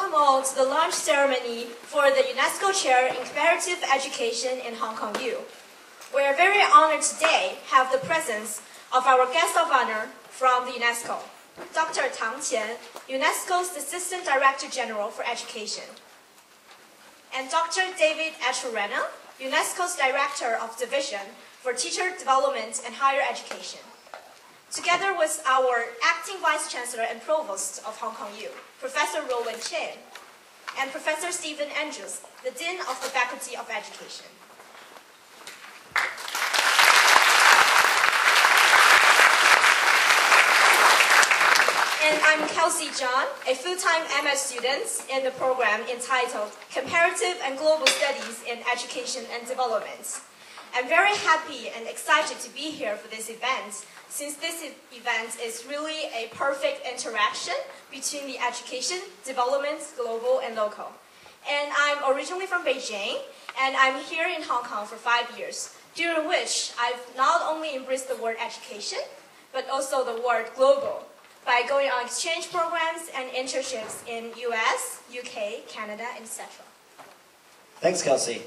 welcome all to the launch ceremony for the UNESCO Chair in Comparative Education in Hong Kong U. We are very honored today to have the presence of our guest of honor from the UNESCO, Dr. Tang Qian, UNESCO's Assistant Director General for Education, and Dr. David Echerena, UNESCO's Director of Division for Teacher Development and Higher Education, together with our Acting Vice Chancellor and Provost of Hong Kong U, Professor Roland Chen, and Professor Stephen Andrews, the Dean of the Faculty of Education. And I'm Kelsey John, a full-time MS student in the program entitled Comparative and Global Studies in Education and Development. I'm very happy and excited to be here for this event, since this event is really a perfect interaction between the education, development, global, and local. And I'm originally from Beijing, and I'm here in Hong Kong for 5 years, during which I've not only embraced the word education, but also the word global, by going on exchange programs and internships in US, UK, Canada, etc. Thanks, Kelsey.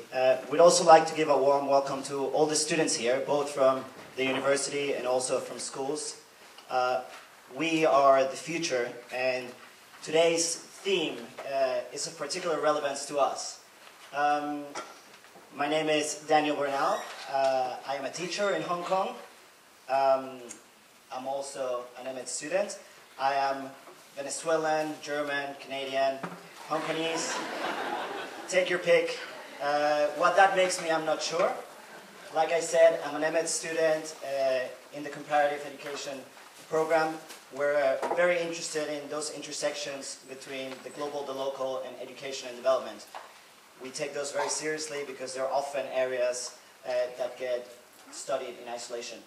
We'd also like to give a warm welcome to all the students here, both from the university and also from schools. We are the future, and today's theme is of particular relevance to us. My name is Daniel Bernal. I am a teacher in Hong Kong. I'm also an MS student. I am Venezuelan, German, Canadian, Hong Kongese. Take your pick. What that makes me, I'm not sure. Like I said, I'm an MS student in the Comparative Education program. We're very interested in those intersections between the global, the local, and education and development. We take those very seriously because they're often areas that get studied in isolation.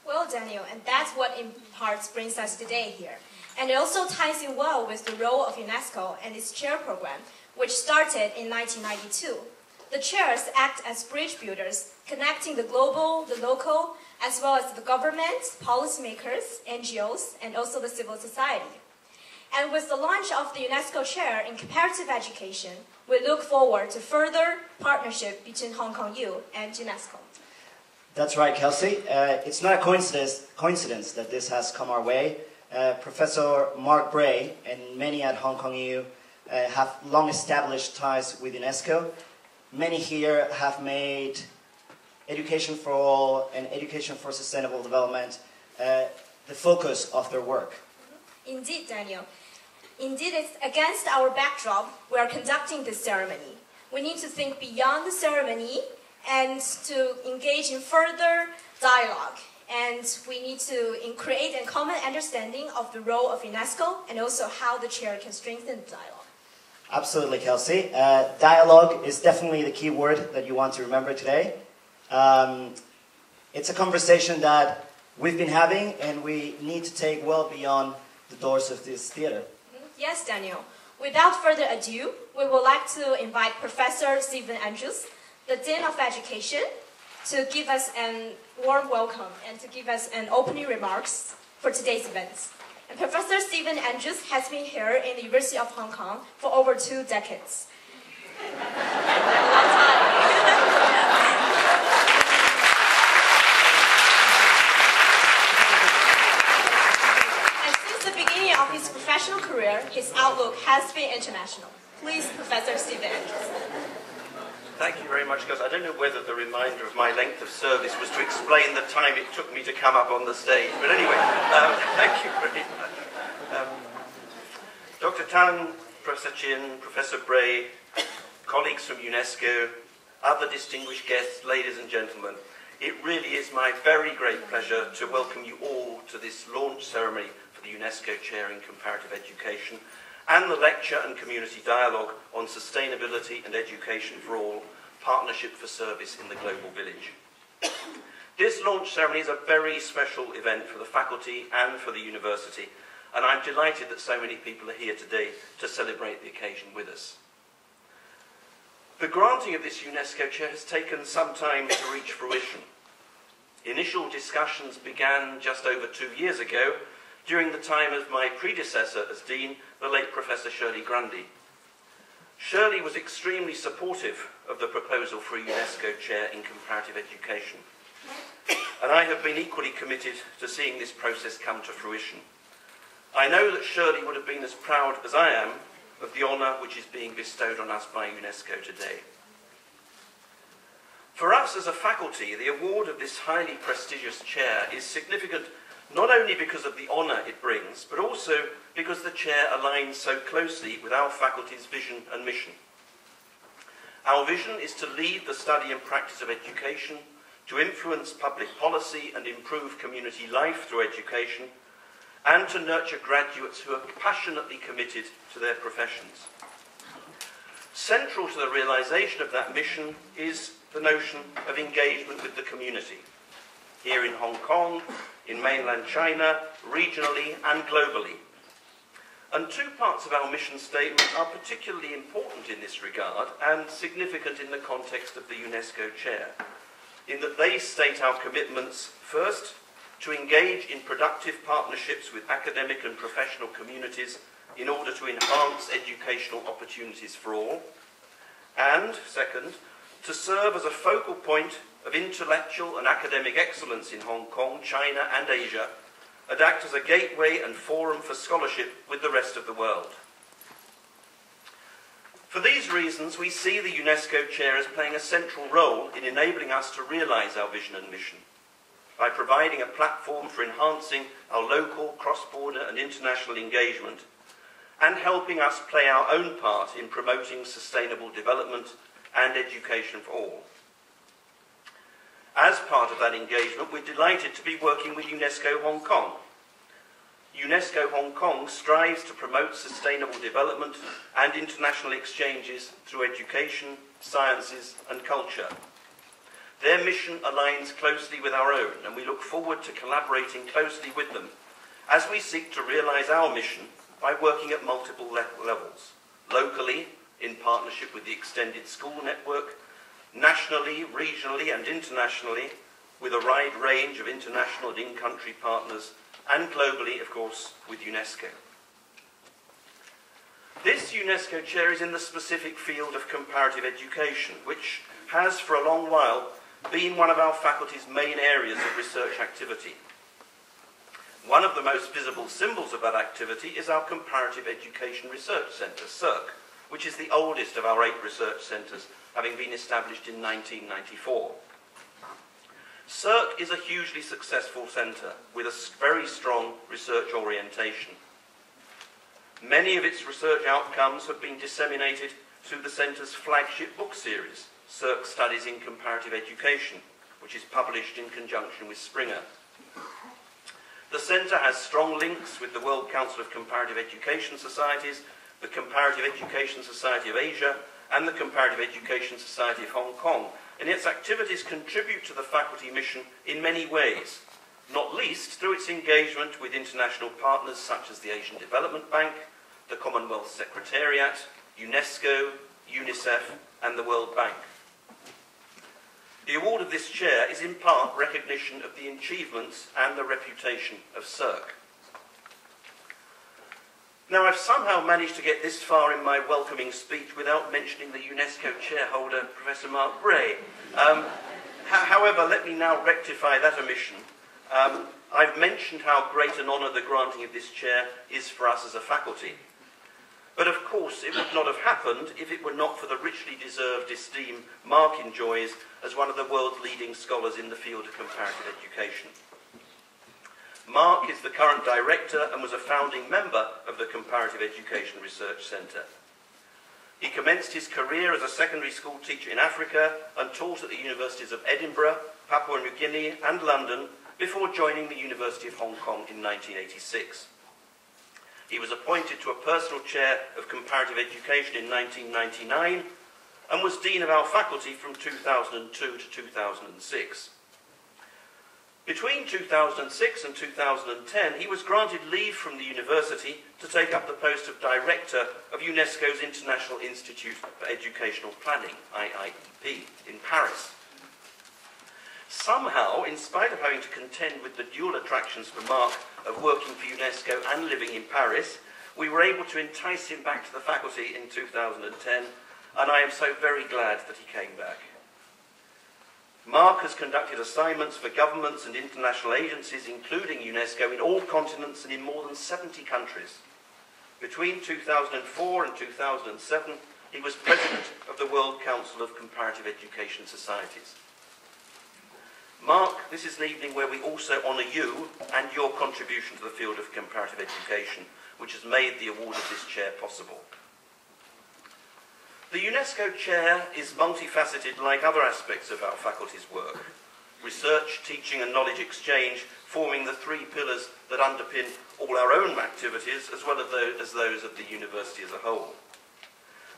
Well, Daniel, and that's what in part brings us today here. And it also ties in well with the role of UNESCO and its chair program, which started in 1992. The chairs act as bridge builders, connecting the global, the local, as well as the government, policymakers, NGOs, and also the civil society. And with the launch of the UNESCO Chair in Comparative Education, we look forward to further partnership between Hong Kong U and UNESCO. That's right, Kelsey. It's not a coincidence that this has come our way. Professor Mark Bray and many at Hong Kong U have long established ties with UNESCO. Many here have made education for all and education for sustainable development the focus of their work. Indeed, Daniel. Indeed, it's against our backdrop we are conducting this ceremony. We need to think beyond the ceremony and to engage in further dialogue. And we need to create a common understanding of the role of UNESCO and also how the chair can strengthen the dialogue. Absolutely, Kelsey. Dialogue is definitely the key word that you want to remember today. It's a conversation that we've been having, and we need to take well beyond the doors of this theater. Yes, Daniel. Without further ado, we would like to invite Professor Stephen Andrews, the Dean of Education, to give us a warm welcome and to give us an opening remarks for today's event. And Professor Stephen Andrews has been here in the University of Hong Kong for over 2 decades. A long time. And since the beginning of his professional career, his outlook has been international. Please, Professor Stephen Andrews. Thank you very much, because I don't know whether the reminder of my length of service was to explain the time it took me to come up on the stage. But anyway, thank you very much. Dr. Tang, Professor Chin, Professor Bray, colleagues from UNESCO, other distinguished guests, ladies and gentlemen, it really is my very great pleasure to welcome you all to this launch ceremony for the UNESCO Chair in Comparative Education and the lecture and community dialogue on sustainability and education for all, partnership for service in the global village. This launch ceremony is a very special event for the faculty and for the university, and I'm delighted that so many people are here today to celebrate the occasion with us. The granting of this UNESCO chair has taken some time to reach fruition. Initial discussions began just over 2 years ago, during the time of my predecessor as Dean, the late Professor Shirley Grundy. Shirley was extremely supportive of the proposal for a UNESCO chair in comparative education. And I have been equally committed to seeing this process come to fruition. I know that Shirley would have been as proud as I am of the honour which is being bestowed on us by UNESCO today. For us as a faculty, the award of this highly prestigious chair is significant not only because of the honour it brings, but also because the chair aligns so closely with our faculty's vision and mission. Our vision is to lead the study and practice of education, to influence public policy and improve community life through education, and to nurture graduates who are passionately committed to their professions. Central to the realisation of that mission is the notion of engagement with the community, here in Hong Kong, in mainland China, regionally and globally. And two parts of our mission statement are particularly important in this regard and significant in the context of the UNESCO chair, in that they state our commitments, first, to engage in productive partnerships with academic and professional communities in order to enhance educational opportunities for all, and, second, to serve as a focal point of intellectual and academic excellence in Hong Kong, China and Asia, and act as a gateway and forum for scholarship with the rest of the world. For these reasons, we see the UNESCO chair as playing a central role in enabling us to realise our vision and mission, by providing a platform for enhancing our local, cross-border and international engagement, and helping us play our own part in promoting sustainable development and education for all. As part of that engagement, we're delighted to be working with UNESCO Hong Kong. UNESCO Hong Kong strives to promote sustainable development and international exchanges through education, sciences and culture. Their mission aligns closely with our own, and we look forward to collaborating closely with them as we seek to realise our mission by working at multiple levels, locally, in partnership with the extended school network, nationally, regionally and internationally, with a wide range of international and in-country partners, and globally, of course, with UNESCO. This UNESCO chair is in the specific field of comparative education, which has for a long while been one of our faculty's main areas of research activity. One of the most visible symbols of that activity is our Comparative Education Research Centre, CERC, which is the oldest of our 8 research centres, having been established in 1994. CERC is a hugely successful centre with a very strong research orientation. Many of its research outcomes have been disseminated through the centre's flagship book series, CERC Studies in Comparative Education, which is published in conjunction with Springer. The centre has strong links with the World Council of Comparative Education Societies, the Comparative Education Society of Asia, and the Comparative Education Society of Hong Kong, and its activities contribute to the faculty mission in many ways, not least through its engagement with international partners such as the Asian Development Bank, the Commonwealth Secretariat, UNESCO, UNICEF, and the World Bank. The award of this chair is in part recognition of the achievements and the reputation of CERC. Now, I've somehow managed to get this far in my welcoming speech without mentioning the UNESCO chairholder, Professor Mark Bray. However, let me now rectify that omission. I've mentioned how great an honour the granting of this chair is for us as a faculty. But of course, it would not have happened if it were not for the richly deserved esteem Mark enjoys as one of the world's leading scholars in the field of comparative education. Mark is the current director and was a founding member of the Comparative Education Research Centre. He commenced his career as a secondary school teacher in Africa and taught at the universities of Edinburgh, Papua New Guinea and London before joining the University of Hong Kong in 1986. He was appointed to a personal chair of comparative education in 1999 and was dean of our faculty from 2002 to 2006. Between 2006 and 2010, he was granted leave from the university to take up the post of director of UNESCO's International Institute for Educational Planning, IIEP, in Paris. Somehow, in spite of having to contend with the dual attractions for Mark of working for UNESCO and living in Paris, we were able to entice him back to the faculty in 2010, and I am so very glad that he came back. Mark has conducted assignments for governments and international agencies, including UNESCO, in all continents and in more than 70 countries. Between 2004 and 2007, he was president of the World Council of Comparative Education Societies. Mark, this is an evening where we also honour you and your contribution to the field of comparative education, which has made the award of this chair possible. The UNESCO chair is multifaceted like other aspects of our faculty's work. Research, teaching and knowledge exchange forming the three pillars that underpin all our own activities as well as those of the university as a whole.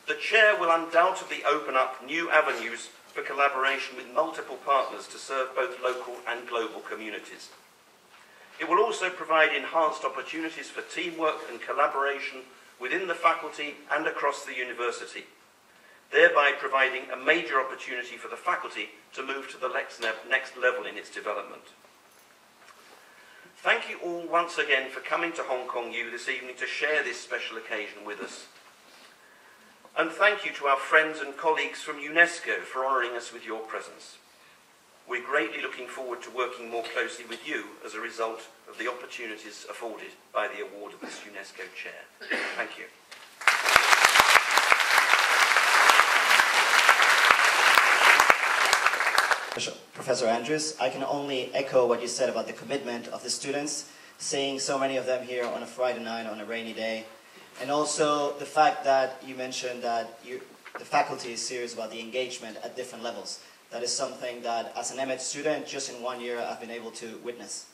The chair will undoubtedly open up new avenues for collaboration with multiple partners to serve both local and global communities. It will also provide enhanced opportunities for teamwork and collaboration within the faculty and across the university, thereby providing a major opportunity for the faculty to move to the next level in its development. Thank you all once again for coming to Hong Kong U this evening to share this special occasion with us. And thank you to our friends and colleagues from UNESCO for honouring us with your presence. We're greatly looking forward to working more closely with you as a result of the opportunities afforded by the award of this UNESCO chair. Thank you. Professor Andrews, I can only echo what you said about the commitment of the students, seeing so many of them here on a Friday night on a rainy day, and also the fact that you mentioned that the faculty is serious about the engagement at different levels. That is something that, as an MH student, just in 1 year, I've been able to witness.